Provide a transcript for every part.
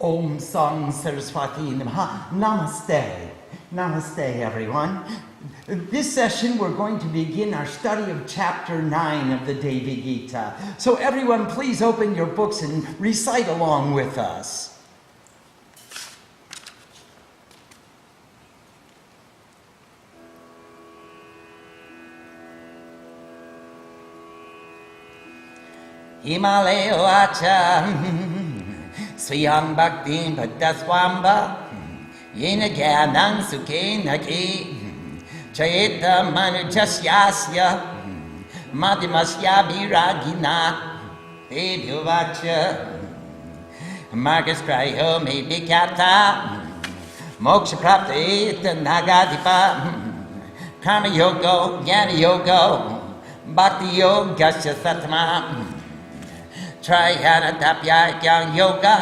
Om Sang Saraswati Namaha. Namaste. Namaste, everyone. This session, we're going to begin our study of chapter 9 of the Devi Gita. So everyone, please open your books and recite along with us. Himalaya Vacha Swayam Bhakti Bhaddaswamba Yena Gyanang Sukhena Ki Chayeta Manujasyasya Madhimasya Viragina Devi Vacha Marcus Cryo Medikata Moksha Prapti Nagadipa Karma Yoga Jnana Yoga Bhakti Yoga Satama Trayana Tapya Kyang Yoga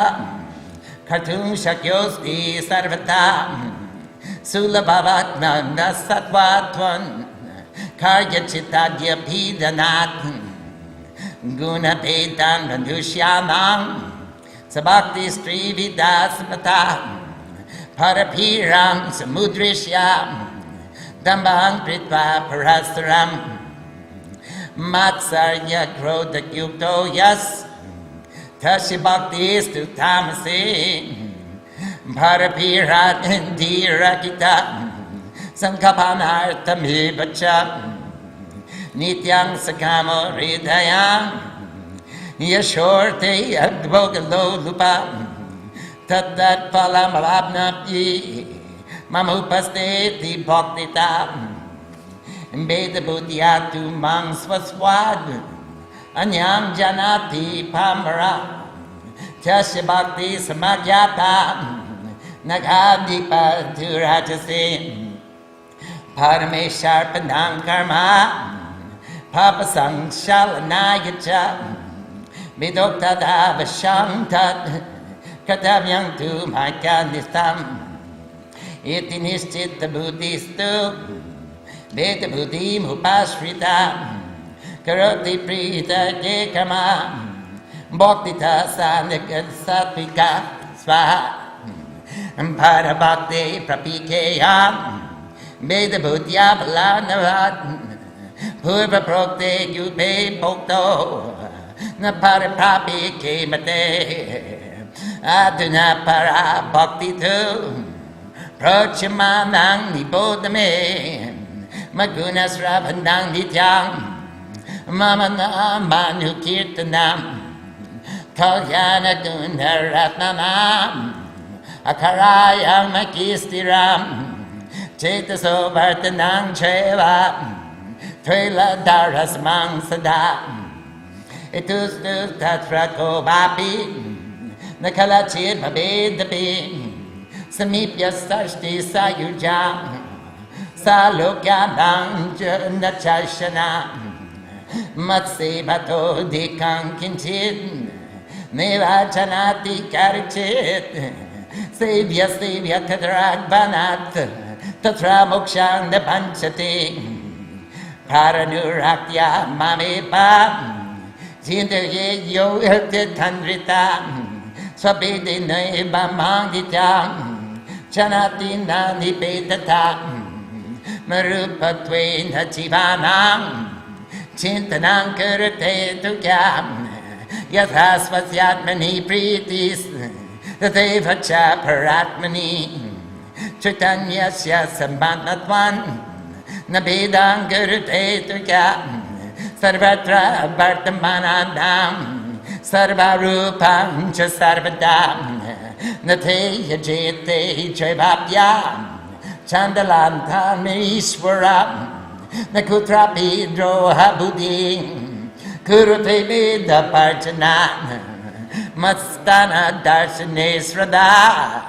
Kartum Shakyosti Sarvata Sulabhavatmana Sattvatvan Karya Chittadya Pidanat Guna Petan Mandushyanam Sabhakti Stri Vidasmata Parapiram Samudrishyam Dambang Pritva Parasaram Matsarya Krodha Yukto Yas Tashi Bhakti Stu Tamasi Bharapirat Indira Kita Sankapanartami Bacha Nityang Sakamo Ridayam Yashorte Advogalo Lupa Tadat Palamabnapyi Mamupasteti Bhaktita Veda Buddhyatu Mang Swaswad Anyam Janati Pamara Tasya Bhakti Samagyata Nagadipa Durajase Parameshar Padam Karma Papasang Shalanagacha Vidoktada Vashantat Katavyang Tu Makanistam Iti Nishchita Buddhistu Veda Buddhi Mupashrita Karoti Prita Jekama Bhaktita Sanika Satvika Svaha Parabhakti Prapikeya Veda Buddhya Balanavat Purva Prokte Yupe Bhokto Naparipapi Kemate Aduna Para Bhakti Tu Prochamanang Nibodame Magunas Rabhandang Nityam Mamana Manu Kirtanam Kalyana Guna Ratnanam Akarayam Makistiram Chetaso Vartanang Cheva Trela Daras Mang Sada Itus Tatrako Vapi Nakalachit Babedapi Samipya Sashti Sayuja Salokyanang Nachashana Matsevato Dikang Kinchit Nivachanati Karichit Sevya Sevya Tadrag Banat Tatra Mokshang the Panchati Paranurakya Mamepa Jindaye Yo Tandrita Swabedi Neva Mangita Chanati Nani Pedata Marupatve Nachivanam Chintanam Kurate Tukyam Yathasvasyatmani Pritis Tatevacha Paratmani Chaitanyasya Sambandhatvan Nabedam Kurate Tukyam Sarvatra Vartamanandam Sarvarupam Cha Sarvadam Nate Yajete Chaivapyam Chandalanta Meishwaram Nakutra Pedro Habudi Kurute Veda Parchana Mastana Darshane Srada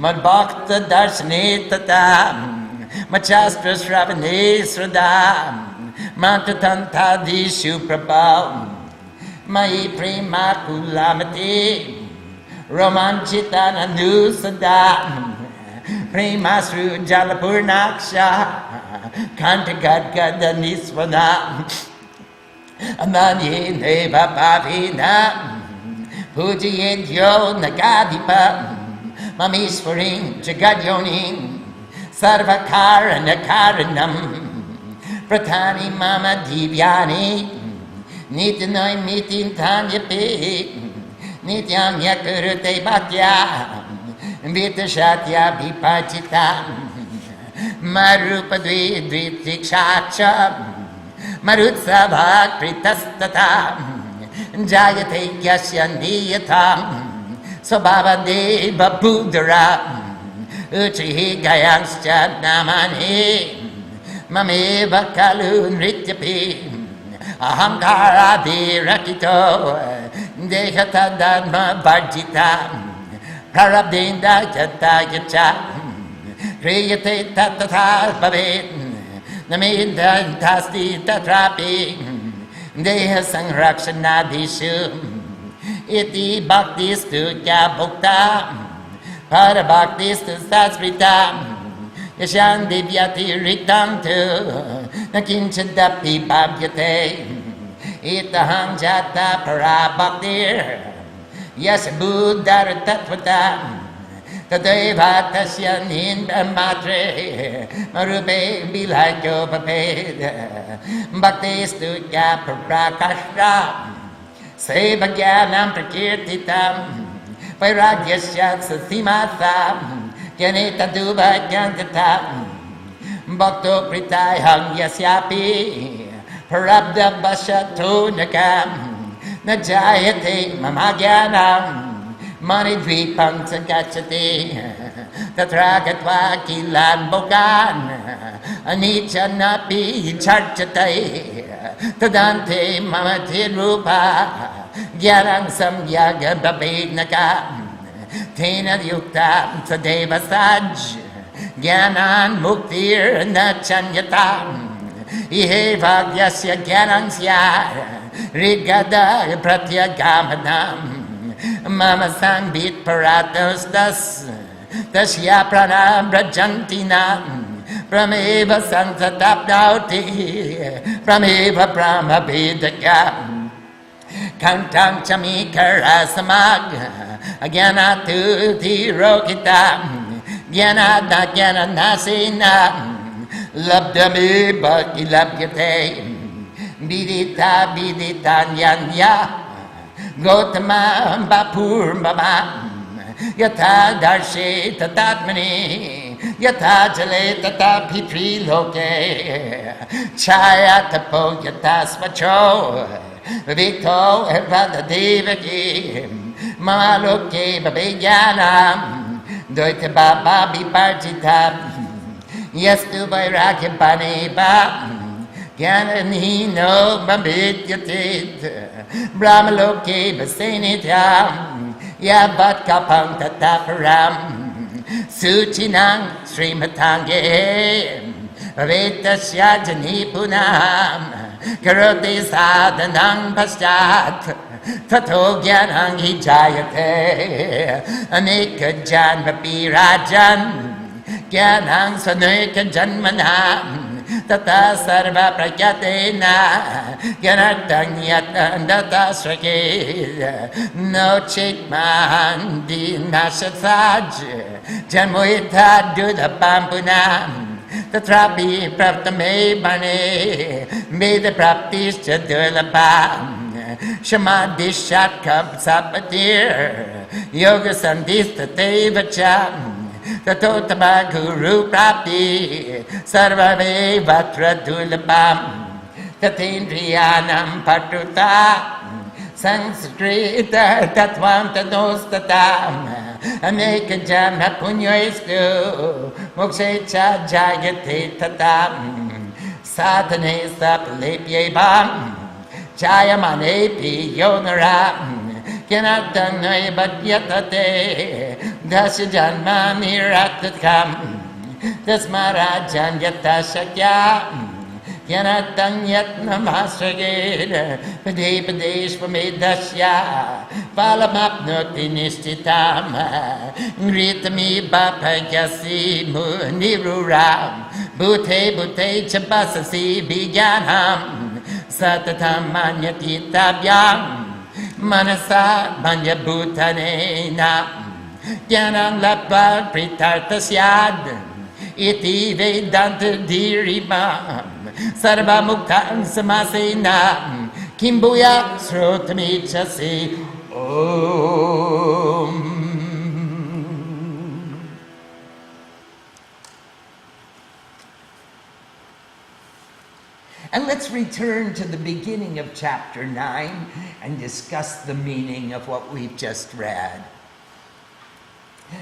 Madbhakta Darshane Tata Machastra Shravane Srada Mantatanta Dishu Prabhav Mai Prema Kulamati Romanchita Nanusada Premasru Jalapurnaksha Kantagadgada Nisvana Amani Neva Pavina Pujayedyo Nagadipam Mamishvaring Jagadyoning Sarvakaranakaranam Pratani Mama Divyani Nityanoi Mitin Tanyapi Nityam Yakurute Bhatyam Vitashatya Vipachita Marupadvi Dvitikshacham Marutsabhak Pritastatam Jayate Yasyandiyatam Svabhavade Babudara Uchihi Gayangscha Namani Mameva Kalu Nrityapi Ahamkaradi Rakito Dehata Dharma Varjita Prarabdinda Jata Yacha Kriyate Tatata Bhavet Namidha Tasti Tatrapi Deha Sangrakshanadishu Iti Bhaktistu Kya Bhukta Para Bhaktistu Sasrita Yashan Divyati Ritantu Nakinchadapi Bhavyate Itaham Jata Para Bhaktir Yasabuddhara Tatvata Tadeva Tasya Ninda Matre Marupe Bilakyo Paped Bhakti Stutya Prakashra Sevagyanam Prakirtitam Vairagyasya Sasimatham Gyaneta Duva Gyantatam Bhakto Pritayam Yasyapi Parabda Bashato Nakam Najayate Mamagyanam Mani Dvipam Sagachati Tatra Gatva Kilan Bogan Anicca Napi Charchatai Tadante Mamati Rupa Gyarang Samyaga Babednaka Tena Yukta Sadeva Saj Gyanan Muktir Nachanyatam Ihe Vagyasya Gyanansya Rigada Pratyagamanam Mama Sangbit Paratos Das Tasya Pranam Brajantina Prameva Santatapnauti Prameva Brahma Vedaka Kantam Chamikara Samag Agyanatu Tirokita Gyanada Gyananasina Labdami Bhakti Labhyate Vidita Viditanyanya Gautama Bapur Babam Yatha Darshe Tatatmani Yatha Jale Tatapi Triloke Chaya Tapo Yatha Svacho Victo Evada Devaki Maloke Babegyanam Doite Baba Biparjita Yastu Vairagya Baneba Gyananino Bambidyatit Brahmaloke Vasenityam Yabat Kapang Tataparam Suchinang Srimatange Vetasya Janipunam Karote Sadhanang Paschat Tato Gyanang Hijayate Aneka Janvapi Rajan Gyanang Saneka Janmanam Tata Sarva Prakyatena Gyanatang Yatandata Srake No Chikman Dinashatsaj Janmoita Duda Pampunam Tatrapi Praptame Bane Veda Praptis Chadulapam Shamadishat Kap Sapatir Yoga Sandhista Tevacham Tatotama Guru Prapti Sarvame Vatra Dulabam Tatindriyanam Patuta Sanskrita Tatvam Tadostatam Aneka Jana Punyoistu Mokshecha Jayate Tatam Sadhane Sapalepye Bam Chayamanepi Yonaram Kyanatang Badyatate Dasya Janma Niratatkam Tasmarajan Yatashakya Kyanatang Yatnamasraged Pade Padeshvamedasya Palamapnoti Nishtitam Ngritami Bapagyasi Muniruram Bhute Bhute Chabasasi Bigyanam Satatam Manyati Tabyam manasa bhutane Jnanam latva pritartasyad iti vedanta dirima sarva muktam samasena kimbuya srotamichasi om. And let's return to the beginning of chapter 9 and discuss the meaning of what we've just read.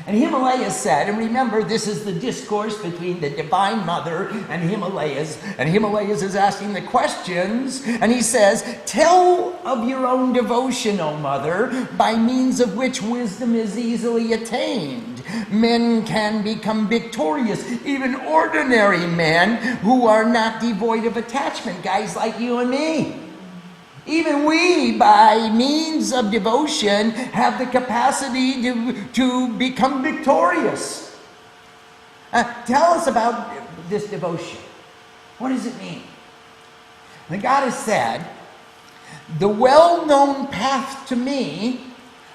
And Himalaya said, and remember, this is the discourse between the Divine Mother and Himalayas is asking the questions, and he says, tell of your own devotion, O Mother, by means of which wisdom is easily attained. Men can become victorious, even ordinary men who are not devoid of attachment, guys like you and me. Even we, by means of devotion, have the capacity to become victorious. Tell us about this devotion. What does it mean? The goddess said, the well-known path to me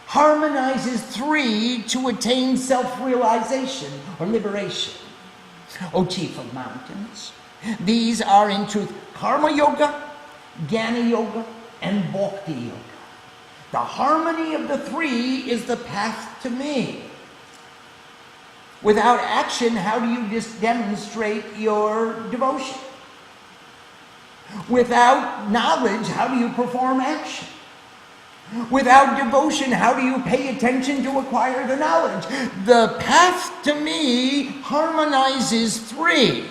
harmonizes three to attain self-realization or liberation. O chief of mountains, these are in truth Karma Yoga, Jnana Yoga, and Bhakti Yoga. The harmony of the three is the path to me. Without action, how do you just demonstrate your devotion? Without knowledge, how do you perform action? Without devotion, how do you pay attention to acquire the knowledge? The path to me harmonizes three.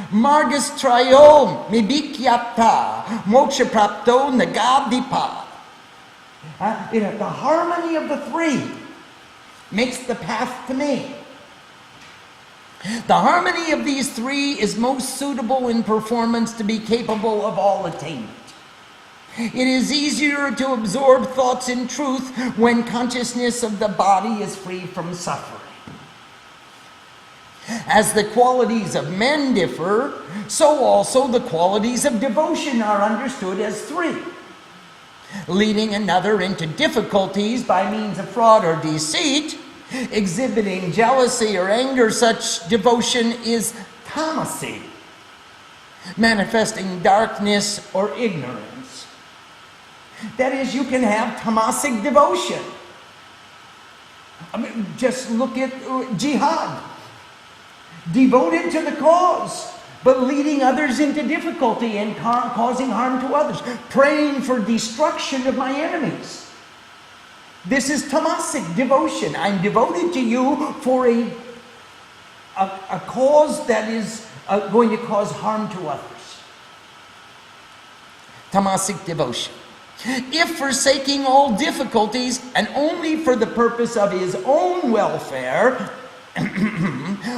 Margas trayo mibikyapta moksha prapto nagadipa. The harmony of the three makes the path to me. The harmony of these three is most suitable in performance to be capable of all attainment. It is easier to absorb thoughts in truth when consciousness of the body is free from suffering. As the qualities of men differ, so also the qualities of devotion are understood as three. Leading another into difficulties by means of fraud or deceit, exhibiting jealousy or anger, such devotion is tamasi, manifesting darkness or ignorance. That is, you can have tamasic devotion. Just look at jihad. Devoted to the cause, but leading others into difficulty and causing harm to others. Praying for destruction of my enemies. This is tamasic devotion. I'm devoted to you for a cause that is going to cause harm to others. Tamasic devotion. If forsaking all difficulties and only for the purpose of his own welfare,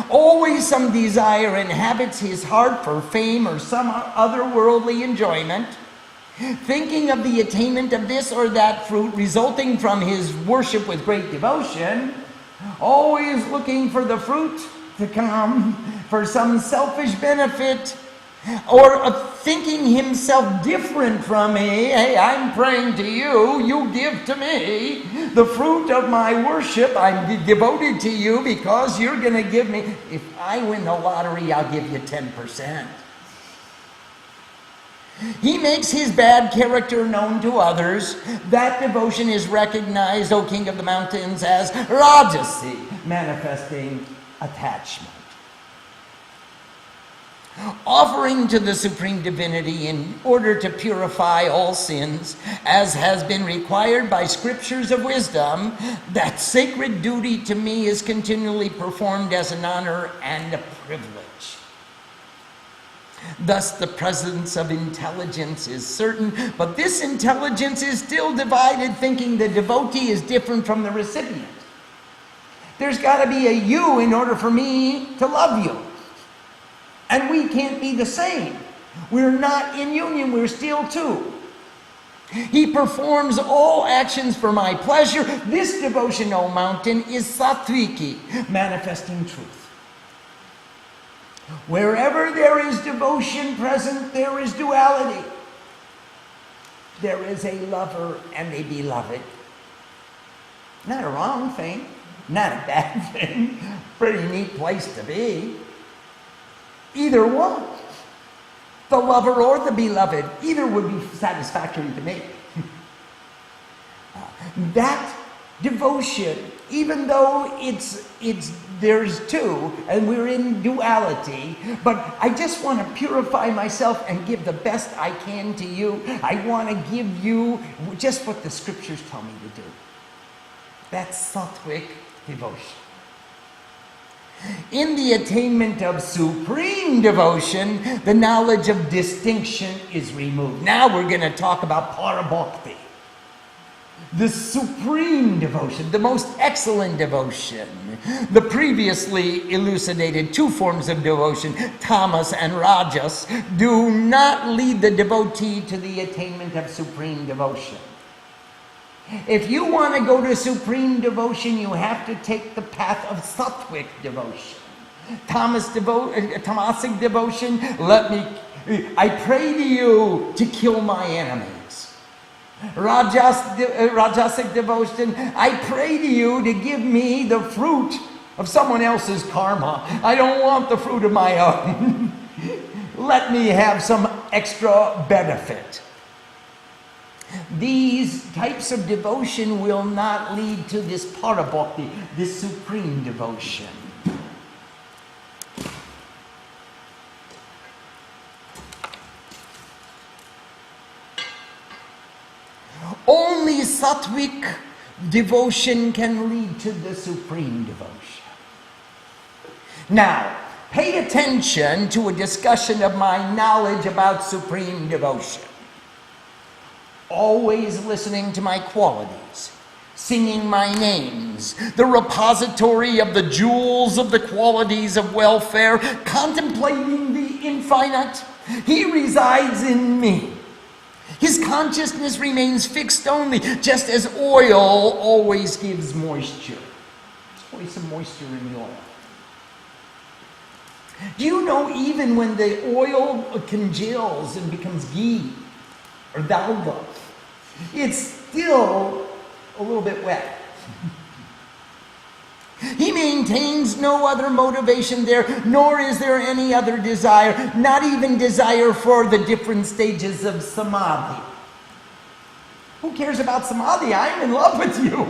always some desire inhabits his heart for fame or some other worldly enjoyment, thinking of the attainment of this or that fruit resulting from his worship with great devotion, always looking for the fruit to come for some selfish benefit, or of thinking himself different from me. Hey, I'm praying to you, you give to me the fruit of my worship. I'm devoted to you because you're going to give me. If I win the lottery, I'll give you 10%. He makes his bad character known to others. That devotion is recognized, O King of the Mountains, as Rajasi, manifesting attachment. Offering to the Supreme Divinity in order to purify all sins, as has been required by scriptures of wisdom, that sacred duty to me is continually performed as an honor and a privilege. Thus the presence of intelligence is certain, but this intelligence is still divided, thinking the devotee is different from the recipient. There's got to be a you in order for me to love you. And we can't be the same. We're not in union, we're still two. He performs all actions for my pleasure. This devotion, O mountain, is sattviki, manifesting truth. Wherever there is devotion present, there is duality. there is a lover and a beloved. Not a wrong thing, not a bad thing. Pretty neat place to be. Either one, the lover or the beloved, either would be satisfactory to me. That devotion, even though there's two and we're in duality, but I just want to purify myself and give the best I can to you. I want to give you just what the scriptures tell me to do. That's sattvic devotion. In the attainment of supreme devotion, the knowledge of distinction is removed. Now we're going to talk about para-bhakti. The supreme devotion, the most excellent devotion. The previously elucidated two forms of devotion, tamas and rajas, do not lead the devotee to the attainment of supreme devotion. If you want to go to supreme devotion, you have to take the path of sattvic devotion. Tamasic devotion, I pray to you to kill my enemies. Rajasic devotion, I pray to you to give me the fruit of someone else's karma. I don't want the fruit of my own. Let me have some extra benefit. These types of devotion will not lead to this para-bhakti, this supreme devotion. Only sattvic devotion can lead to the supreme devotion. Now, pay attention to a discussion of my knowledge about supreme devotion. Always listening to my qualities, singing my names, the repository of the jewels of the qualities of welfare, contemplating the infinite. He resides in me. His consciousness remains fixed only, just as oil always gives moisture. There's always some moisture in the oil. Do you know even when the oil congeals and becomes ghee or dalga, it's still a little bit wet? He maintains no other motivation there, nor is there any other desire, not even desire for the different stages of samadhi. Who cares about samadhi? I'm in love with you.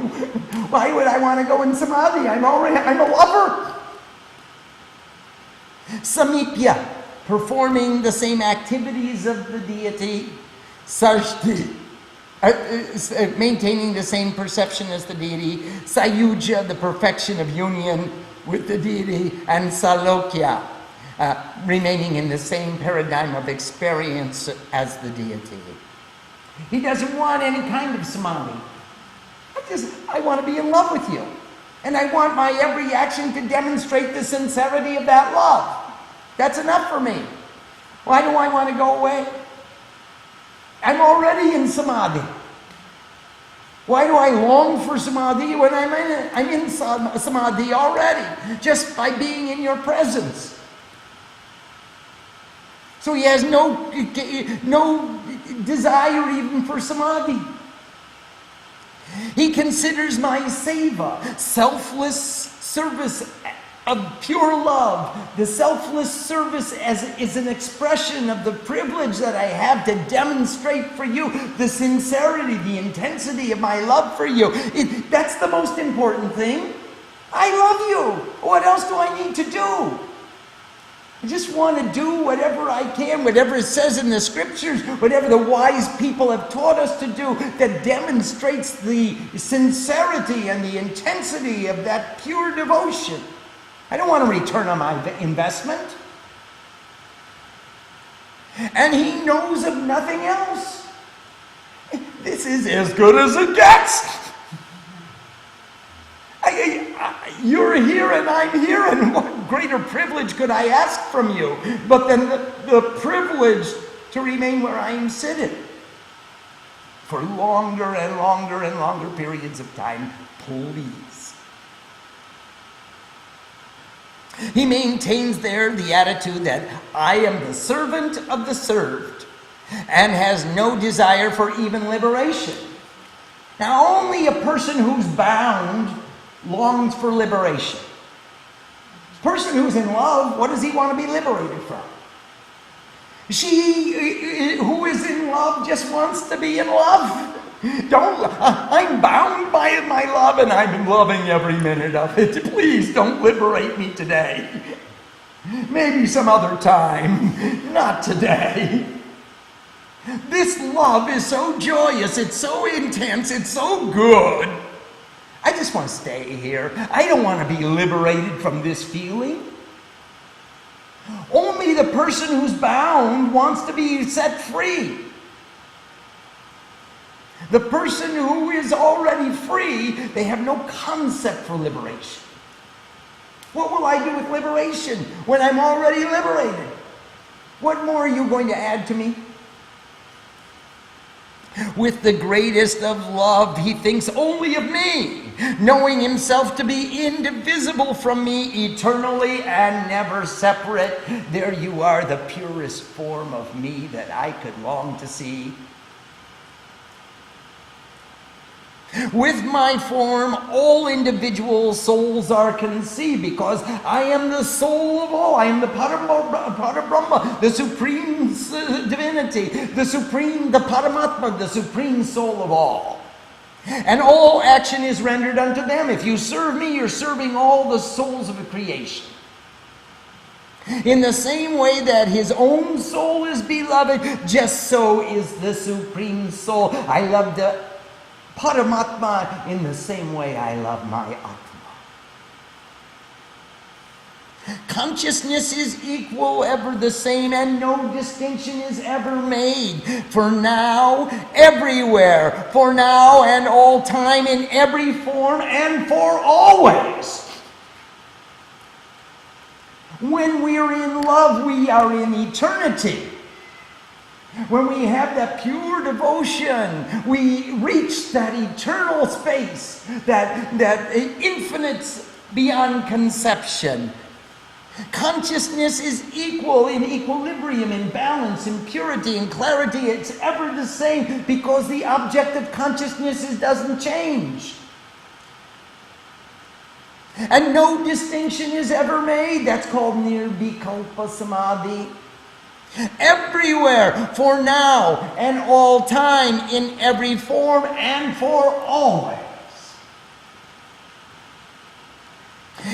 Why would I want to go in samadhi? I'm a lover. Samipya, performing the same activities of the deity. Sarshti, maintaining the same perception as the deity. Sayuja, the perfection of union with the deity. And Salokya, remaining in the same paradigm of experience as the deity. He doesn't want any kind of samadhi. I want to be in love with you. And I want my every action to demonstrate the sincerity of that love. That's enough for me. Why do I want to go away? I'm already in samadhi. Why do I long for samadhi when I'm in samadhi already, just by being in your presence? So he has no desire even for samadhi. He considers my seva, selfless service of pure love. The selfless service is an expression of the privilege that I have to demonstrate for you the sincerity, the intensity of my love for you. That's the most important thing. I love you. What else do I need to do? I just want to do whatever I can, whatever it says in the scriptures, whatever the wise people have taught us to do that demonstrates the sincerity and the intensity of that pure devotion. I don't want a return on my investment. And he knows of nothing else. This is as good as it gets. You're here and I'm here, and what greater privilege could I ask from you but then the privilege to remain where I am seated for longer and longer and longer periods of time, please. He maintains there the attitude that I am the servant of the served. and has no desire for even liberation. Now, only a person who's bound longs for liberation. A person who's in love, what does he want to be liberated from? She who is in love just wants to be in love. I'm bound by my love and I'm loving every minute of it. Please don't liberate me today. Maybe some other time, not today. This love is so joyous, it's so intense, it's so good. I just want to stay here. I don't want to be liberated from this feeling. Only the person who's bound wants to be set free. The person who is already free, they have no concept for liberation. What will I do with liberation when I'm already liberated? What more are you going to add to me? With the greatest of love, he thinks only of me, knowing himself to be indivisible from me eternally and never separate. There you are, the purest form of me that I could long to see. With my form, all individual souls are conceived, because I am the soul of all. I am the Parabrahma, the supreme divinity, the Paramatma, the supreme soul of all. And all action is rendered unto them. If you serve me, you're serving all the souls of the creation. In the same way that his own soul is beloved, just so is the supreme soul. I love the Paramatma in the same way I love my Atma. Consciousness is equal, ever the same, and no distinction is ever made. For now, everywhere, for now and all time, in every form, and for always. When we're in love, we are in eternity. When we have that pure devotion, we reach that eternal space, that infinite beyond conception. Consciousness is equal, in equilibrium, in balance, in purity, in clarity. It's ever the same, because the object of consciousness doesn't change. And no distinction is ever made. That's called nirvikalpa samadhi. Everywhere, for now and all time, in every form and for always.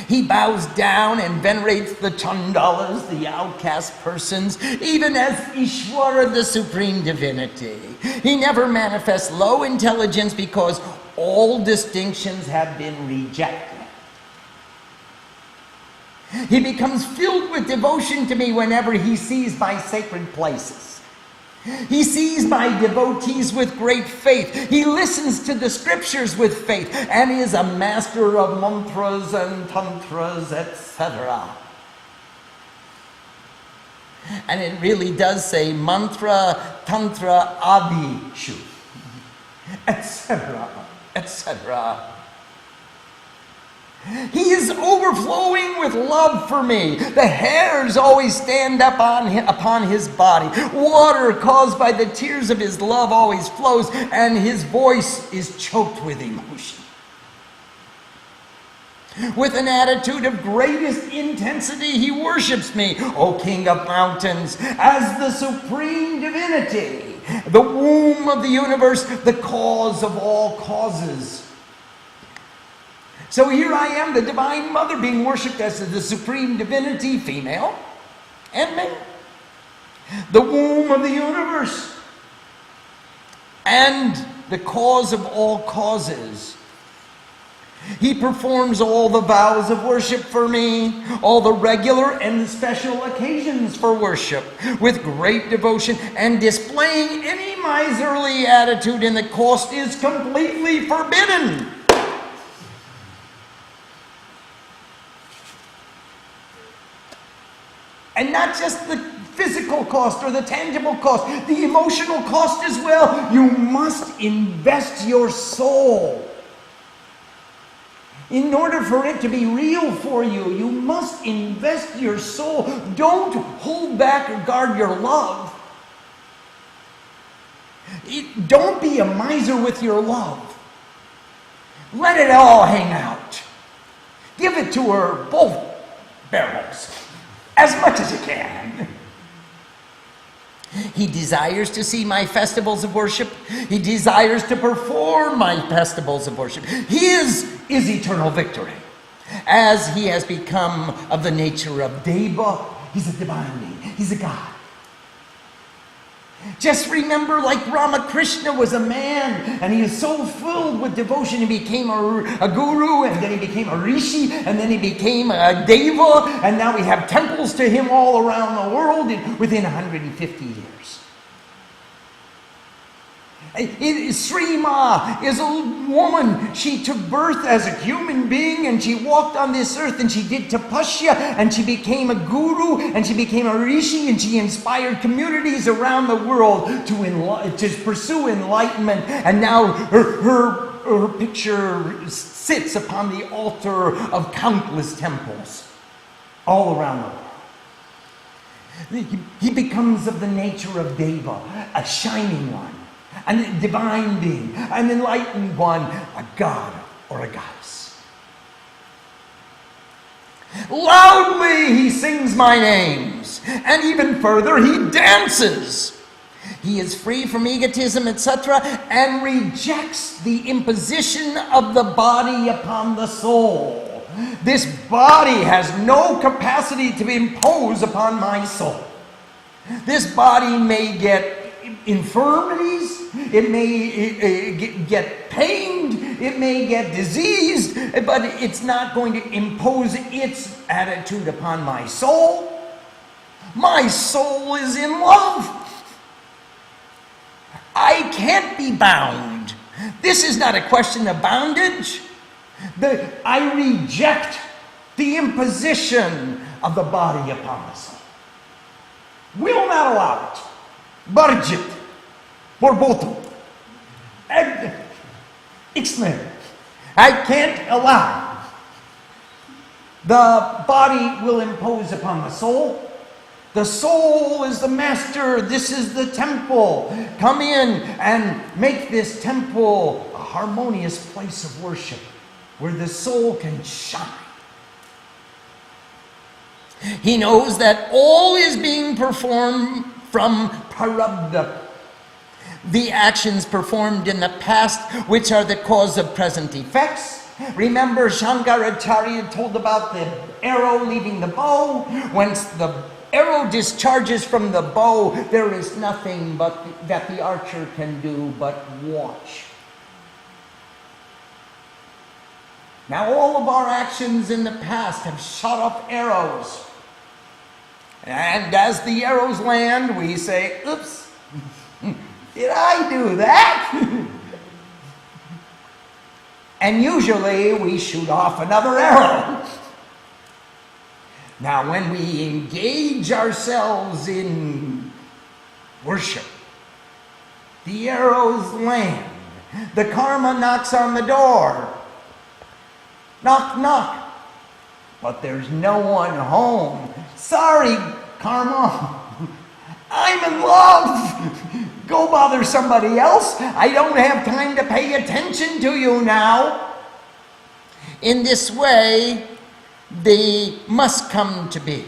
He bows down and venerates the chandalas, the outcast persons, even as Ishvara, the supreme divinity. He never manifests low intelligence, because all distinctions have been rejected. He becomes filled with devotion to me whenever he sees my sacred places. He sees my devotees with great faith. He listens to the scriptures with faith, and is a master of mantras and tantras, etc. And it really does say mantra, tantra, adishu, etc., etc. He is overflowing with love for me. The hairs always stand up upon his body. Water caused by the tears of his love always flows, and his voice is choked with emotion. With an attitude of greatest intensity, he worships me, O King of Mountains, as the supreme divinity, the womb of the universe, the cause of all causes. So here I am, the Divine Mother, being worshipped as the supreme divinity, female and male. The womb of the universe and the cause of all causes. He performs all the vows of worship for me, all the regular and special occasions for worship, with great devotion, and displaying any miserly attitude in the cost is completely forbidden. And not just the physical cost or the tangible cost, the emotional cost as well. You must invest your soul. In order for it to be real for you, you must invest your soul. Don't hold back or guard your love. Don't be a miser with your love. Let it all hang out. Give it to her both barrels, as much as you can. He desires to see my festivals of worship. He desires to perform my festivals of worship. His is eternal victory. As he has become of the nature of Deva, he's a divine being. He's a god. Just remember, like Ramakrishna was a man, and he was so filled with devotion, he became a guru, and then he became a rishi, and then he became a deva, and now we have temples to him all around the world within 150 years. Sri Ma is a woman. She took birth as a human being, and she walked on this earth, and she did tapasya, and she became a guru, and she became a rishi, and she inspired communities around the world to pursue enlightenment. And now her picture sits upon the altar of countless temples all around the world. He becomes of the nature of Deva, a shining one, a divine being, an enlightened one, a god or a goddess. Loudly he sings my names, and even further he dances. He is free from egotism, etc., and rejects the imposition of the body upon the soul. This body has no capacity to impose upon my soul. This body may get infirmities, it may get pained, it may get diseased, but it's not going to impose its attitude upon my soul. My soul is in love. I can't be bound. This is not a question of bondage. I reject the imposition of the body upon the soul. Will not allow it. Barjit. Borboto. Explain. I can't allow. The body will impose upon the soul. The soul is the master. This is the temple. Come in and make this temple a harmonious place of worship where the soul can shine. He knows that all is being performed from prarabdha, the actions performed in the past, which are the cause of present effects. Remember, Shankaracharya told about the arrow leaving the bow. Once the arrow discharges from the bow, there is nothing but that the archer can do but watch. Now all of our actions in the past have shot up arrows. And as the arrows land, we say, oops, did I do that? And usually we shoot off another arrow. Now when we engage ourselves in worship, the arrows land. The karma knocks on the door. Knock, knock. But there's no one home. Sorry, karma. I'm in love. Go bother somebody else. I don't have time to pay attention to you now. In this way, they must come to be.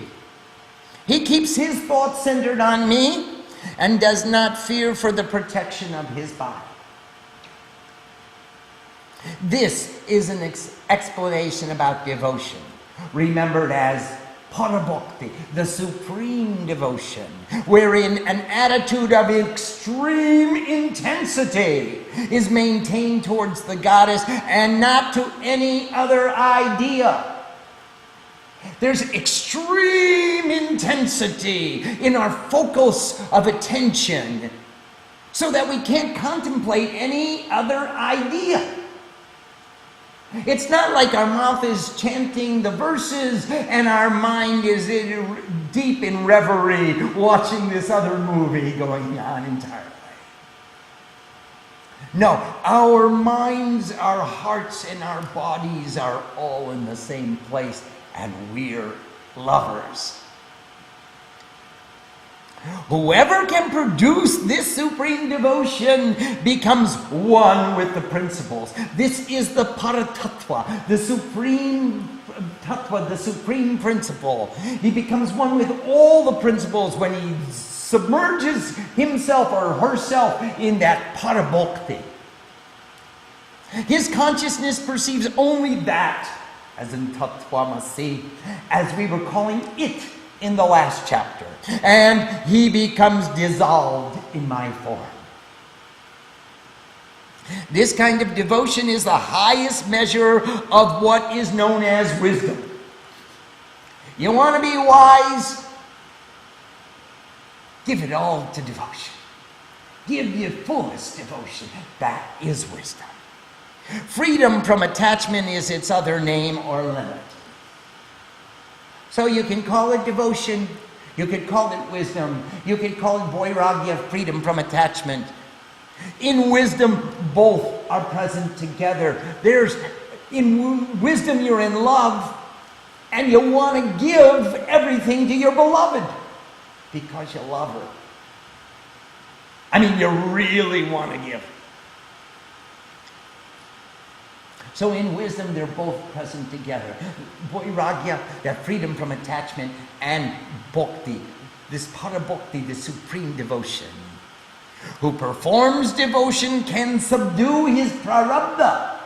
He keeps his thoughts centered on me and does not fear for the protection of his body. This is an explanation about devotion, remembered as parabhakti, the supreme devotion, wherein an attitude of extreme intensity is maintained towards the goddess and not to any other idea. There's extreme intensity in our focus of attention so that we can't contemplate any other idea. It's not like our mouth is chanting the verses and our mind is deep in reverie watching this other movie going on entirely. No, our minds, our hearts, and our bodies are all in the same place, and we're lovers. Whoever can produce this supreme devotion becomes one with the principles. This is the paratattva, the supreme tattva, the supreme principle. He becomes one with all the principles when he submerges himself or herself in that parabhakti. His consciousness perceives only that, as in tattvamasi, as we were calling it in the last chapter. And he becomes dissolved in my form. This kind of devotion is the highest measure of what is known as wisdom. You want to be wise? Give it all to devotion. Give your fullest devotion. That is wisdom. Freedom from attachment is its other name or limit. So you can call it devotion, you could call it wisdom, you could call it vairagya, freedom from attachment. In wisdom, both are present together. In wisdom, you're in love, and you want to give everything to your beloved because you love her. I mean, you really want to give. So in wisdom, they're both present together. Vairagya, that freedom from attachment, and bhakti, this parabhakti, the supreme devotion. Who performs devotion can subdue his prarabdha.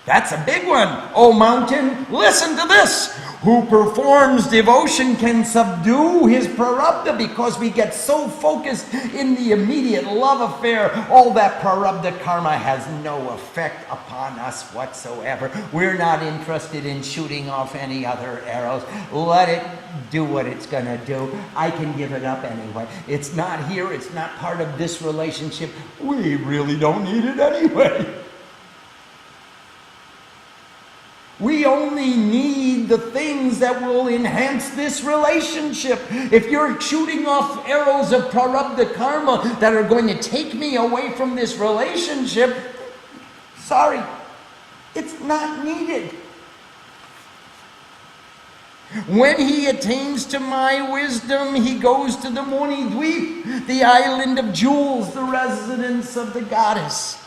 That's a big one. Oh mountain, listen to this. Who performs devotion can subdue his prarabdha, because we get so focused in the immediate love affair. All that prarabdha karma has no effect upon us whatsoever. We're not interested in shooting off any other arrows. Let it do what it's going to do. I can give it up anyway. It's not here. It's not part of this relationship. We really don't need it anyway. We only need the things that will enhance this relationship. If you're shooting off arrows of prarabdha karma that are going to take me away from this relationship, sorry, it's not needed. When he attains to my wisdom, he goes to the Moni Dweep, the island of jewels, the residence of the goddess.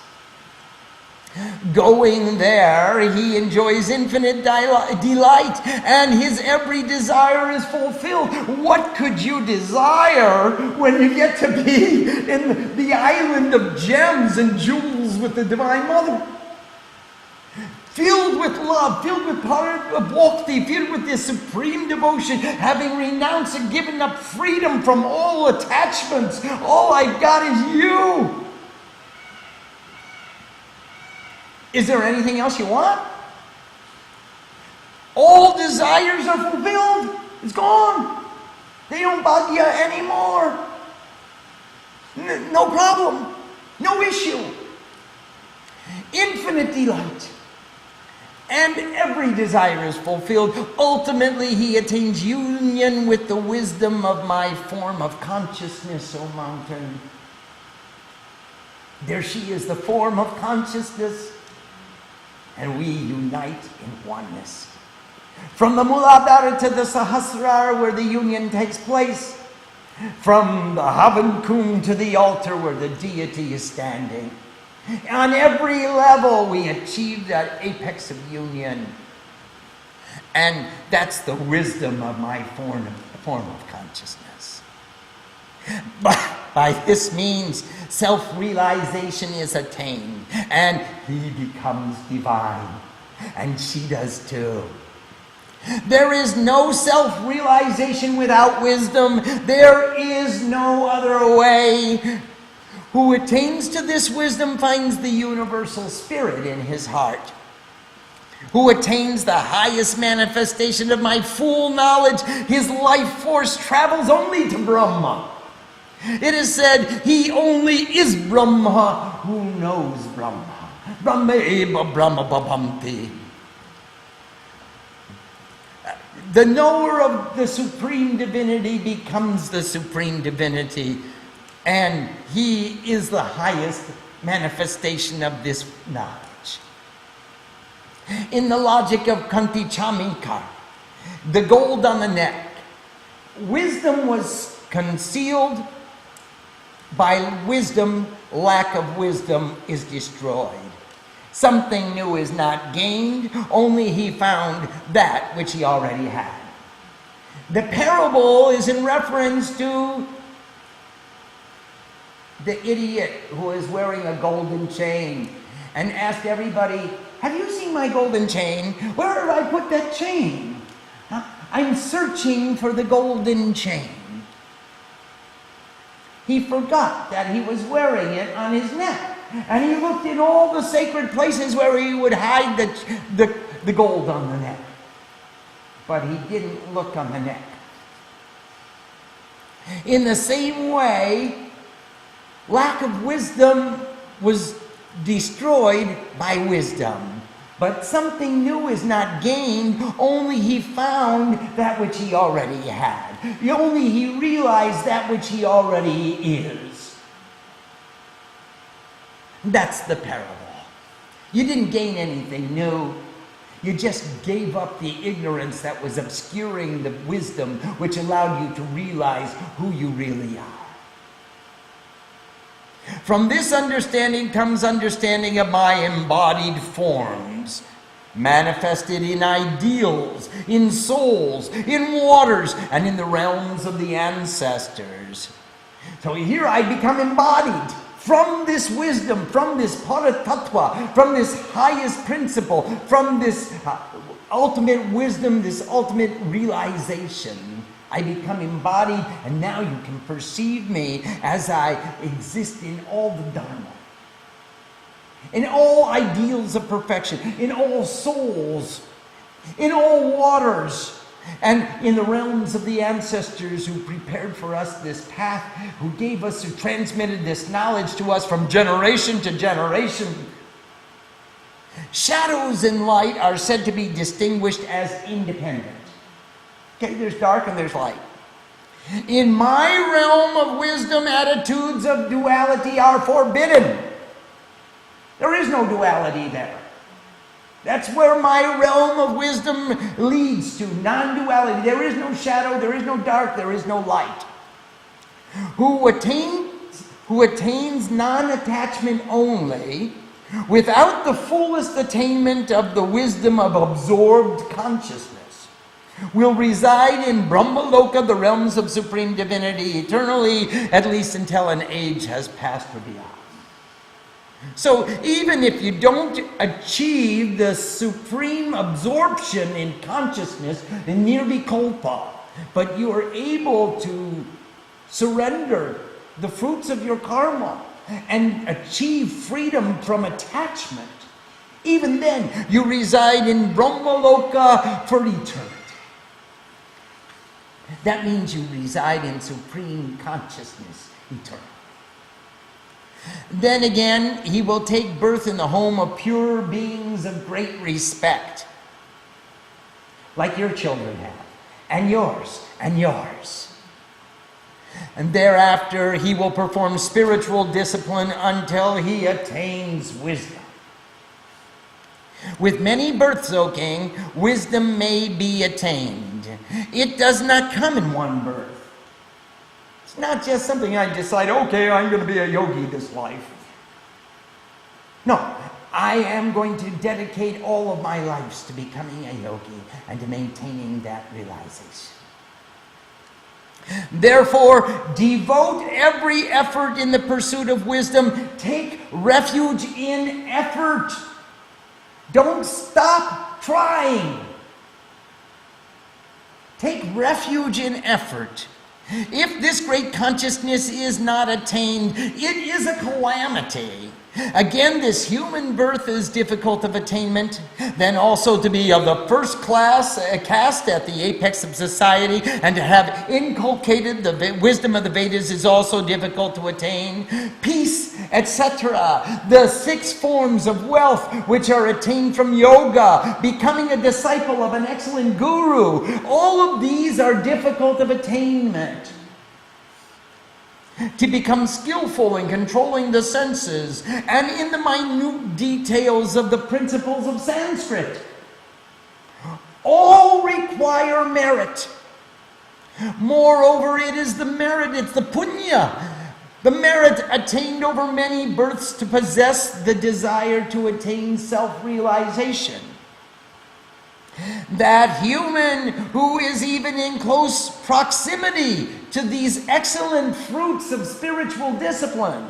Going there, he enjoys infinite delight, and his every desire is fulfilled. What could you desire when you get to be in the island of gems and jewels with the Divine Mother? Filled with love, filled with bhakti, filled with this supreme devotion, having renounced and given up freedom from all attachments. All I've got is you. Is there anything else you want? All desires are fulfilled. It's gone. They don't bug you anymore. No problem. No issue. Infinite delight. And every desire is fulfilled. Ultimately, he attains union with the wisdom of my form of consciousness, O mountain. There she is, the form of consciousness. And we unite in oneness. From the Muladhara to the Sahasrara, where the union takes place. From the Havan Kund to the altar where the deity is standing. On every level we achieve that apex of union. And that's the wisdom of my form of consciousness. But by this means, self-realization is attained, and he becomes divine, and she does too. There is no self-realization without wisdom. There is no other way. Who attains to this wisdom finds the universal spirit in his heart. Who attains the highest manifestation of my full knowledge, his life force travels only to Brahma. It is said, he only is Brahma who knows Brahma. Brahma eva Brahma bhavanti. The knower of the supreme divinity becomes the supreme divinity, and he is the highest manifestation of this knowledge. In the logic of Kanti Chamika, the gold on the neck, wisdom was concealed. By wisdom, lack of wisdom is destroyed. Something new is not gained, only he found that which he already had. The parable is in reference to the idiot who is wearing a golden chain and asked everybody, have you seen my golden chain? Where did I put that chain? I'm searching for the golden chain. He forgot that he was wearing it on his neck. And he looked in all the sacred places where he would hide the gold on the neck. But he didn't look on the neck. In the same way, lack of wisdom was destroyed by wisdom. But something new is not gained, only he found that which he already had. Only he realized that which he already is. That's the parable. You didn't gain anything new. You just gave up the ignorance that was obscuring the wisdom which allowed you to realize who you really are. From this understanding comes understanding of my embodied forms, manifested in ideals, in souls, in waters, and in the realms of the ancestors. So here I become embodied from this wisdom, from this paratattva, from this highest principle, from this ultimate wisdom, this ultimate realization. I become embodied, and now you can perceive me as I exist in all the Dharma, in all ideals of perfection, in all souls, in all waters, and in the realms of the ancestors who prepared for us this path, who gave us, who transmitted this knowledge to us from generation to generation. Shadows and light are said to be distinguished as independent. Okay, there's dark and there's light. In my realm of wisdom, attitudes of duality are forbidden. There is no duality there. That's where my realm of wisdom leads to, non-duality. There is no shadow, there is no dark, there is no light. Who attains non-attachment only, without the fullest attainment of the wisdom of absorbed consciousness, will reside in Brahmaloka, the realms of supreme divinity, eternally, at least until an age has passed or beyond. So even if you don't achieve the supreme absorption in consciousness, in nirvikalpa, but you are able to surrender the fruits of your karma and achieve freedom from attachment, even then you reside in Brahmaloka for eternity. That means you reside in supreme consciousness eternally. Then again, he will take birth in the home of pure beings of great respect, like your children have, and yours, and yours. And thereafter, he will perform spiritual discipline until he attains wisdom. With many births, O king, wisdom may be attained. It does not come in one birth. It's not just something I decide, okay, I'm going to be a yogi this life. No, I am going to dedicate all of my lives to becoming a yogi and to maintaining that realization. Therefore, devote every effort in the pursuit of wisdom. Take refuge in effort. Don't stop trying. Take refuge in effort. If this great consciousness is not attained, it is a calamity. Again, this human birth is difficult of attainment. Then also to be of the first class, caste at the apex of society, and to have inculcated the wisdom of the Vedas is also difficult to attain. Peace, etc. The 6 forms of wealth which are attained from yoga, becoming a disciple of an excellent guru. All of these are difficult of attainment. To become skillful in controlling the senses and in the minute details of the principles of Sanskrit. All require merit. Moreover, it is the merit, it's the punya, the merit attained over many births to possess the desire to attain self-realization. That human who is even in close proximity to these excellent fruits of spiritual discipline,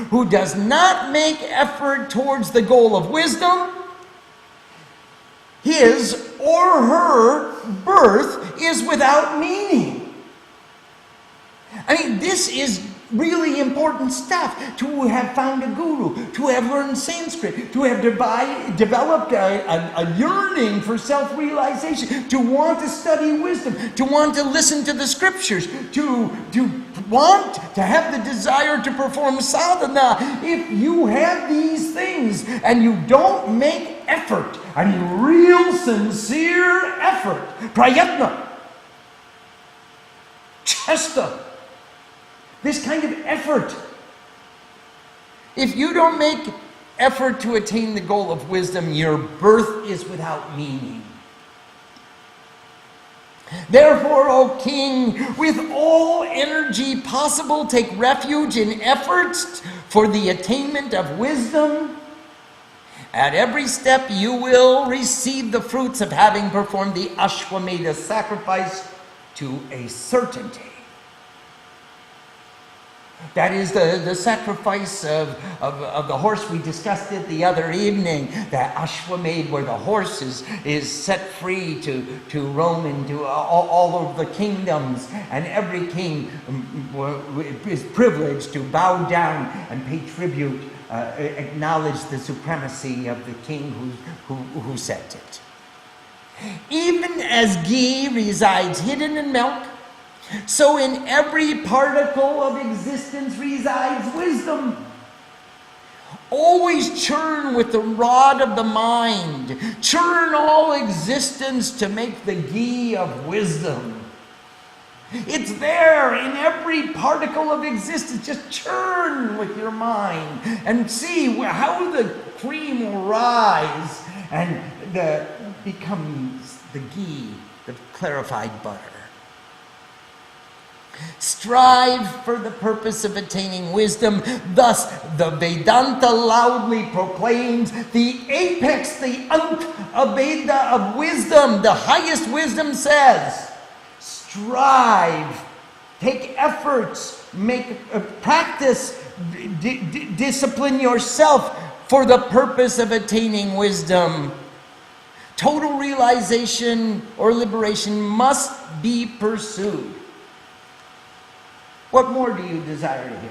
who does not make effort towards the goal of wisdom, his or her birth is without meaning. I mean, this is really important stuff. To have found a guru, to have learned Sanskrit, to have developed a yearning for self-realization, to want to study wisdom, to want to listen to the scriptures, to want to have the desire to perform sadhana. If you have these things and you don't make effort, I mean real sincere effort, prayatna, chesta, this kind of effort. If you don't make effort to attain the goal of wisdom, your birth is without meaning. Therefore, O king, with all energy possible, take refuge in efforts for the attainment of wisdom. At every step you will receive the fruits of having performed the Ashwamedha sacrifice to a certainty. That is the sacrifice of the horse. We discussed it the other evening. That Ashwamedha, where the horse is set free to roam into all of the kingdoms. And every king is privileged to bow down and pay tribute, acknowledge the supremacy of the king who set it. Even as ghee resides hidden in milk, so in every particle of existence resides wisdom. Always churn with the rod of the mind. Churn all existence to make the ghee of wisdom. It's there in every particle of existence. Just churn with your mind and see how the cream will rise and becomes the ghee, the clarified butter. Strive for the purpose of attaining wisdom. Thus, the Vedanta loudly proclaims the apex, the Veda of wisdom. The highest wisdom says, strive, take efforts, make practice, discipline yourself for the purpose of attaining wisdom. Total realization or liberation must be pursued. What more do you desire to hear?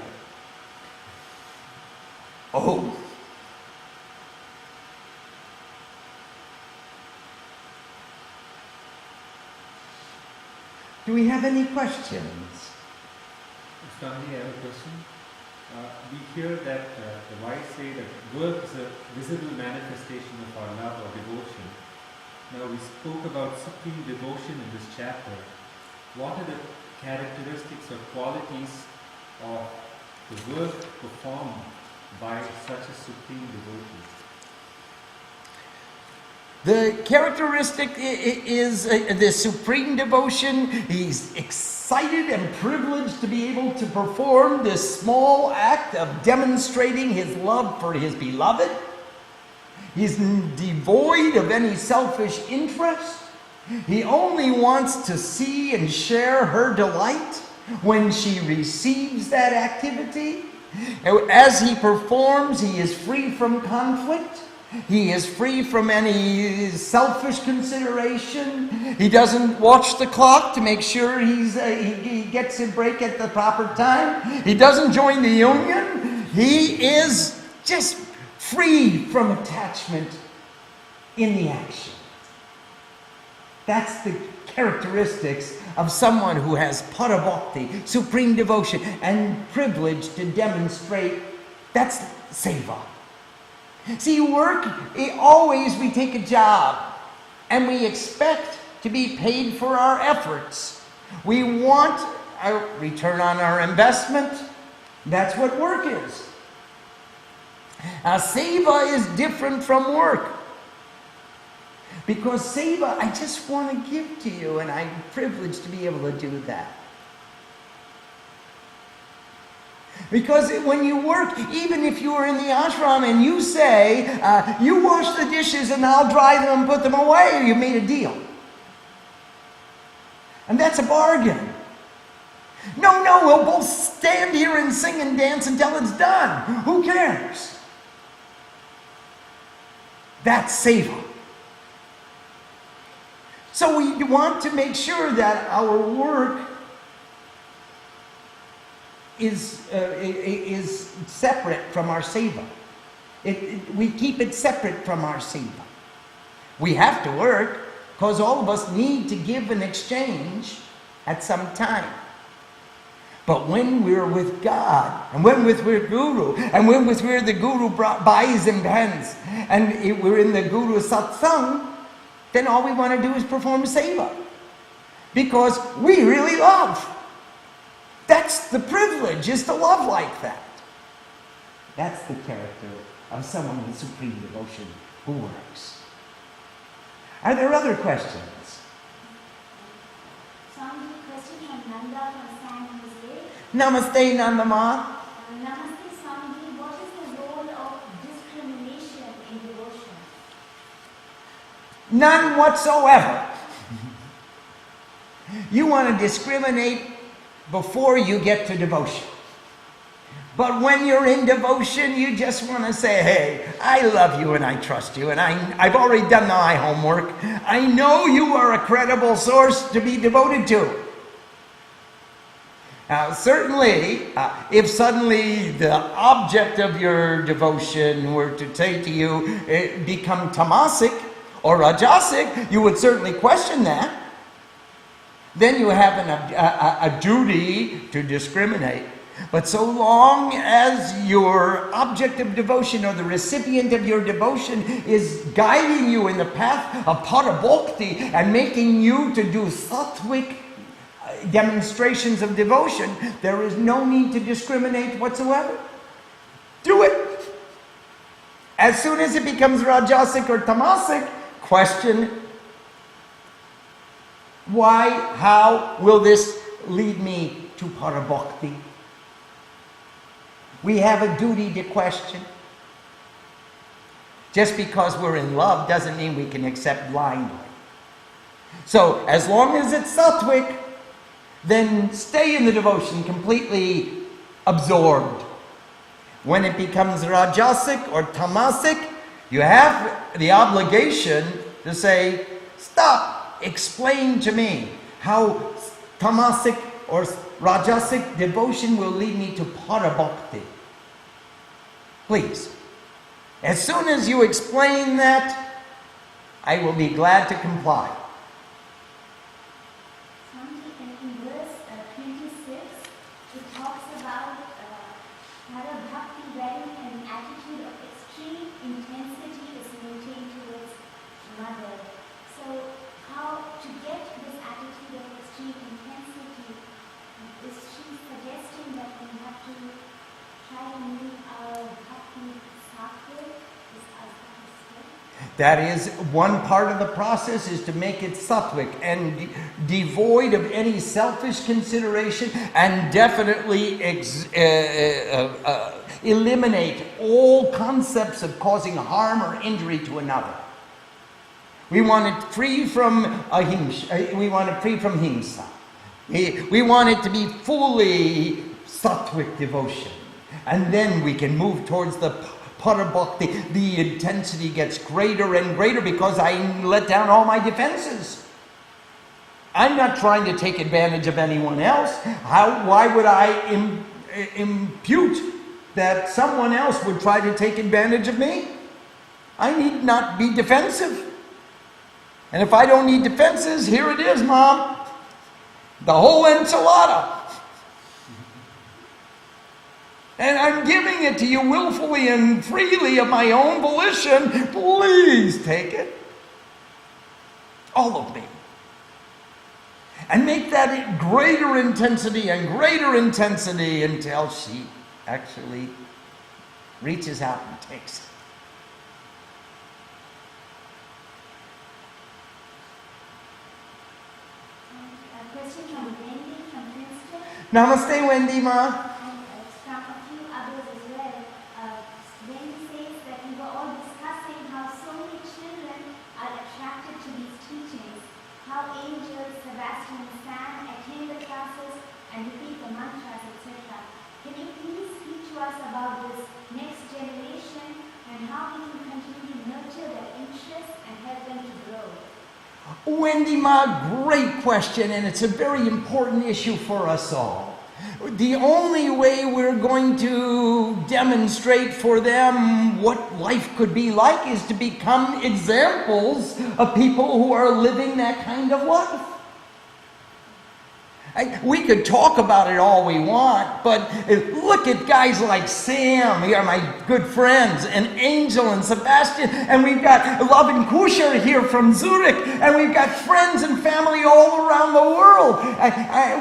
Oh. Do we have any questions? Swami, I have a question. We hear that the wise say that work is a visible manifestation of our love or devotion. Now we spoke about supreme devotion in this chapter. What are the characteristics or qualities of the work performed by such a supreme devotee? The characteristic is the supreme devotion. He's excited and privileged to be able to perform this small act of demonstrating his love for his beloved. He's devoid of any selfish interest. He only wants to see and share her delight when she receives that activity. As he performs, he is free from conflict. He is free from any selfish consideration. He doesn't watch the clock to make sure he gets a break at the proper time. He doesn't join the union. He is just free from attachment in the action. That's the characteristics of someone who has parabhakti, supreme devotion, and privilege to demonstrate. That's seva. See, work, always we take a job and we expect to be paid for our efforts. We want a return on our investment. That's what work is. Seva is different from work. Because seva, I just want to give to you, and I'm privileged to be able to do that. Because when you work, even if you are in the ashram and you say, you wash the dishes and I'll dry them and put them away, you made a deal. And that's a bargain. No, we'll both stand here and sing and dance until it's done. Who cares? That's seva. So we want to make sure that our work is separate from our seva. We keep it separate from our seva. We have to work because all of us need to give an exchange at some time. But when we're with God, and when we're with Guru, and when we're the Guru buys and pens, and we're in the Guru satsang, then all we want to do is perform seva. Because we really love. That's the privilege, is to love like that. That's the character of someone with supreme devotion who works. Are there other questions? Swami, question from Nanda from San Jose. Namaste, Nandama. Namaste, Swami. What is the role of discrimination in devotion? None whatsoever. You want to discriminate before you get to devotion. But when you're in devotion, you just want to say, hey, I love you and I trust you, and I've already done my homework. I know you are a credible source to be devoted to. Now, certainly, if suddenly the object of your devotion were to say to you, become tamasic or rajasic, you would certainly question that. Then you have a duty to discriminate. But so long as your object of devotion or the recipient of your devotion is guiding you in the path of parabhakti and making you to do sattvic demonstrations of devotion, there is no need to discriminate whatsoever. Do it. As soon as it becomes rajasic or tamasic, question, why, how will this lead me to parabhakti? We have a duty to question. Just because we're in love doesn't mean we can accept blindly. So, as long as it's sattvic, then stay in the devotion completely absorbed. When it becomes rajasic or tamasic, you have the obligation to say, stop, explain to me how tamasic or rajasic devotion will lead me to parabhakti. Please. As soon as you explain that, I will be glad to comply. In verse 26, it talks about parabhakti wherein an attitude of extreme intensity is maintained towards mother. So, how to get this attitude of extreme intensity? Is she suggesting that we have to try to move our bhakti sattvic? That is one part of the process, is to make it sattvic and devoid of any selfish consideration, and definitely eliminate all concepts of causing harm or injury to another. We want it free from ahimsa. We want it free from himsa. We want it to be fully sattvic devotion. And then we can move towards the parabhakti. The intensity gets greater and greater because I let down all my defenses. I'm not trying to take advantage of anyone else. Why would I impute that someone else would try to take advantage of me? I need not be defensive. And if I don't need defenses, here it is, Mom. The whole enchilada. And I'm giving it to you willfully and freely of my own volition. Please take it. All of me. And make that greater intensity and greater intensity until she actually reaches out and takes it. question from Wendy from Princeton. Namaste, Wendy Ma. And from a few others as well. Wendy says that we were all discussing how so many children are attracted to these teachings, how angels, Sebastian and Sam attend the classes and repeat the mantras, etc. Can you please speak to us about this next generation and how we can continue to nurture their interests and help them to grow? Wendy Ma, great question, and it's a very important issue for us all. The only way we're going to demonstrate for them what life could be like is to become examples of people who are living that kind of life. We could talk about it all we want, but look at guys like Sam, they are my good friends, and Angel and Sebastian, and we've got Love and Kusher here from Zurich, and we've got friends and family all around the world.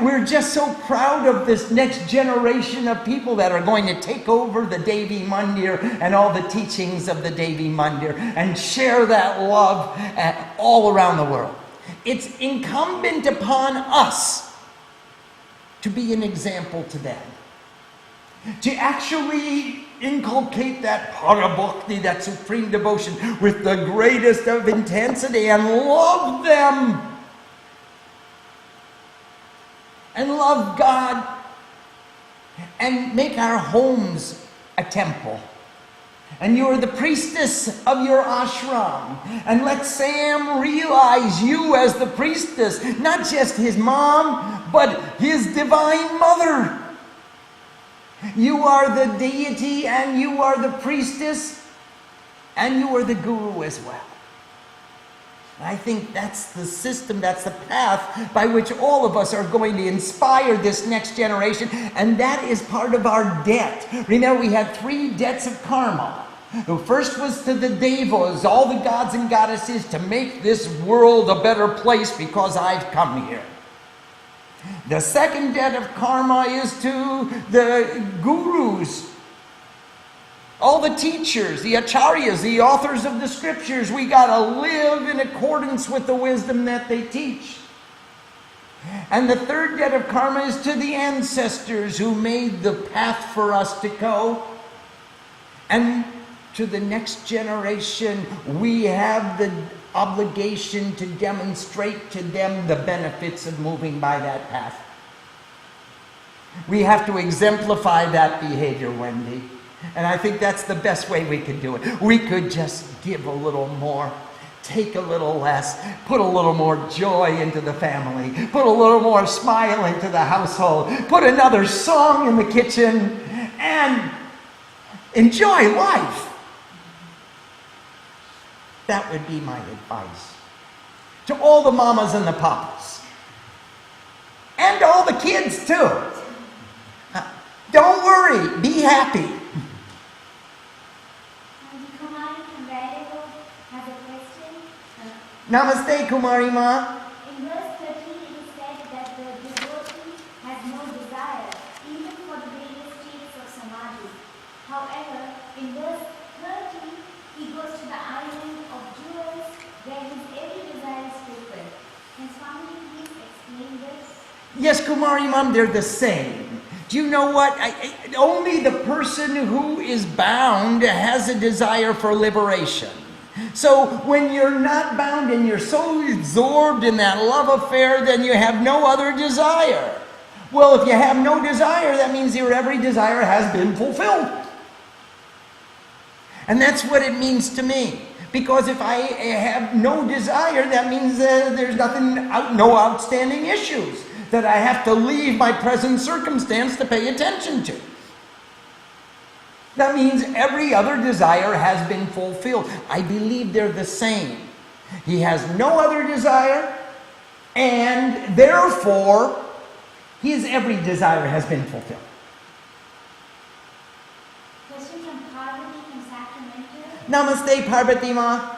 We're just so proud of this next generation of people that are going to take over the Devi Mandir and all the teachings of the Devi Mandir and share that love all around the world. It's incumbent upon us to be an example to them, to actually inculcate that para bhakti, that supreme devotion, with the greatest of intensity and love them and love God and make our homes a temple. And you are the priestess of your ashram. And let Sam realize you as the priestess, not just his mom, but his divine mother. You are the deity, and you are the priestess, and you are the guru as well. I think that's the system, that's the path by which all of us are going to inspire this next generation, and that is part of our debt. Remember, we had 3 debts of karma. The first was to the devas, all the gods and goddesses, to make this world a better place because I've come here. The second debt of karma is to the gurus, all the teachers, the acharyas, the authors of the scriptures. We got to live in accordance with the wisdom that they teach. And the third debt of karma is to the ancestors who made the path for us to go. And to the next generation, we have the obligation to demonstrate to them the benefits of moving by that path. We have to exemplify that behavior, Wendy. And I think that's the best way we could do it. We could just give a little more, take a little less, put a little more joy into the family, put a little more smile into the household, put another song in the kitchen, and enjoy life. That would be my advice to all the mamas and the papas. And all the kids too. Don't worry, be happy. Kumari from Radical has a question. Namaste, Kumari Ma. In verse 13, it is said that the devotee has no desire, even for the various states of samadhi. However, in verse 30, he goes to the island of jewels where his every desire is fulfilled. Can Swami please explain this? Yes, Kumari Mom, they're the same. Do you know what? Only the person who is bound has a desire for liberation. So when you're not bound and you're so absorbed in that love affair, then you have no other desire. Well, if you have no desire, that means your every desire has been fulfilled. And that's what it means to me. Because if I have no desire, that means there's no outstanding issues that I have to leave my present circumstance to pay attention to. That means every other desire has been fulfilled. I believe they're the same. He has no other desire, and therefore, his every desire has been fulfilled. Question from Parvati from Sacramento. Namaste, Parvati Ma.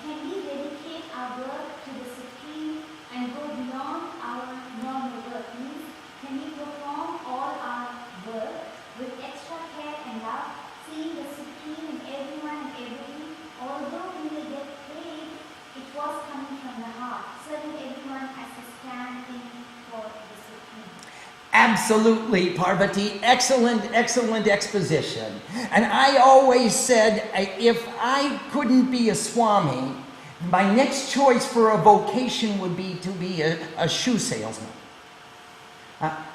Can we dedicate our work to the Supreme and go beyond our normal work? Means, can we perform all our work with extra care and love, seeing the Supreme in everyone and everything? Although we may get paid, it was coming from the heart, serving everyone as a stand-in for the Supreme. Absolutely, Parvati. Excellent, excellent exposition. And I always said, if I couldn't be a Swami, my next choice for a vocation would be to be a shoe salesman.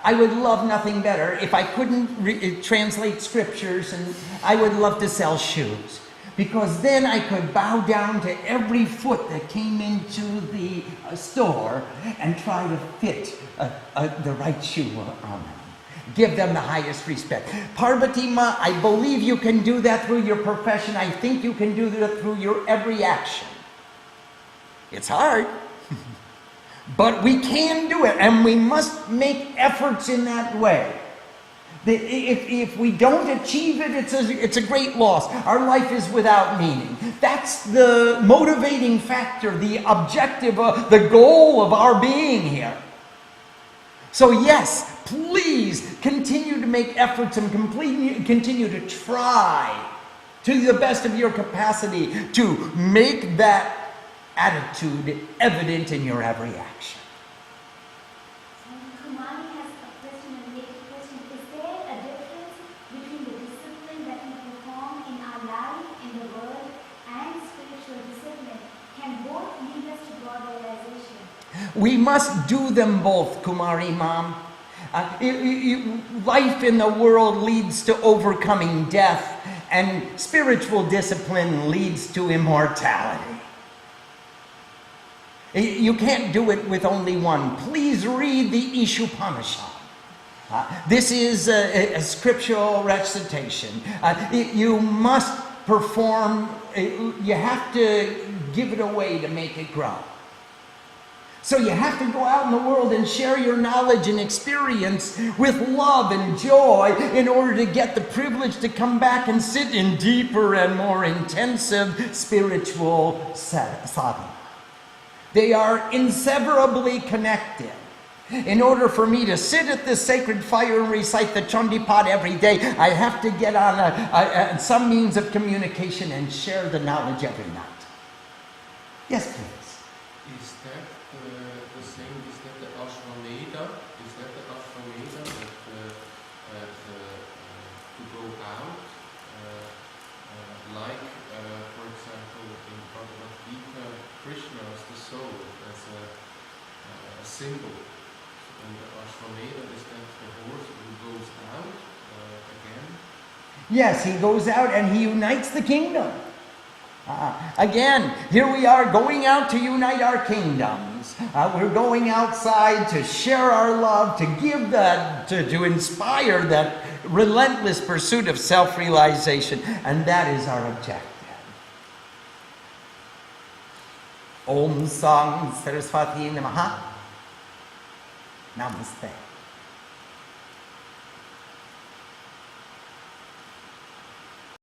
I would love nothing better if I couldn't translate scriptures, and I would love to sell shoes. Because then I could bow down to every foot that came into the store and try to fit the right shoe on them. Give them the highest respect. Parvati Ma, I believe you can do that through your profession. I think you can do that through your every action. It's hard. But we can do it, and we must make efforts in that way. If we don't achieve it, it's a great loss. Our life is without meaning. That's the motivating factor, the objective, the goal of our being here. So yes, please continue to make efforts and continue to try to the best of your capacity to make that attitude evident in your every action. Kumari has a question, a related question. Is there a difference between the discipline that we perform in our life, in the world, and spiritual discipline? Can both lead us to God realization? We must do them both, Kumari Mom. Life in the world leads to overcoming death, and spiritual discipline leads to immortality. You can't do it with only one. Please read the Ishupanishad. This is a scriptural recitation. You must perform, you have to give it away to make it grow. So you have to go out in the world and share your knowledge and experience with love and joy in order to get the privilege to come back and sit in deeper and more intensive spiritual sadhana. They are inseparably connected. In order for me to sit at this sacred fire and recite the Chandipad every day, I have to get on some means of communication and share the knowledge every night. Yes, please. Is that the same? Is that the Ashwamedha? Is that the Ashwamedha that to go out, like, for example, in Bhagavad Gita, Krishna as the soul, as a symbol. And the Ashwamedha, is that the horse who goes out again? Yes, he goes out and he unites the kingdom. Again, here we are going out to unite our kingdoms. We're going outside to share our love, to give that, to inspire that relentless pursuit of self-realization. And that is our objective. Om Sang Saraswati Namaha. Namaste.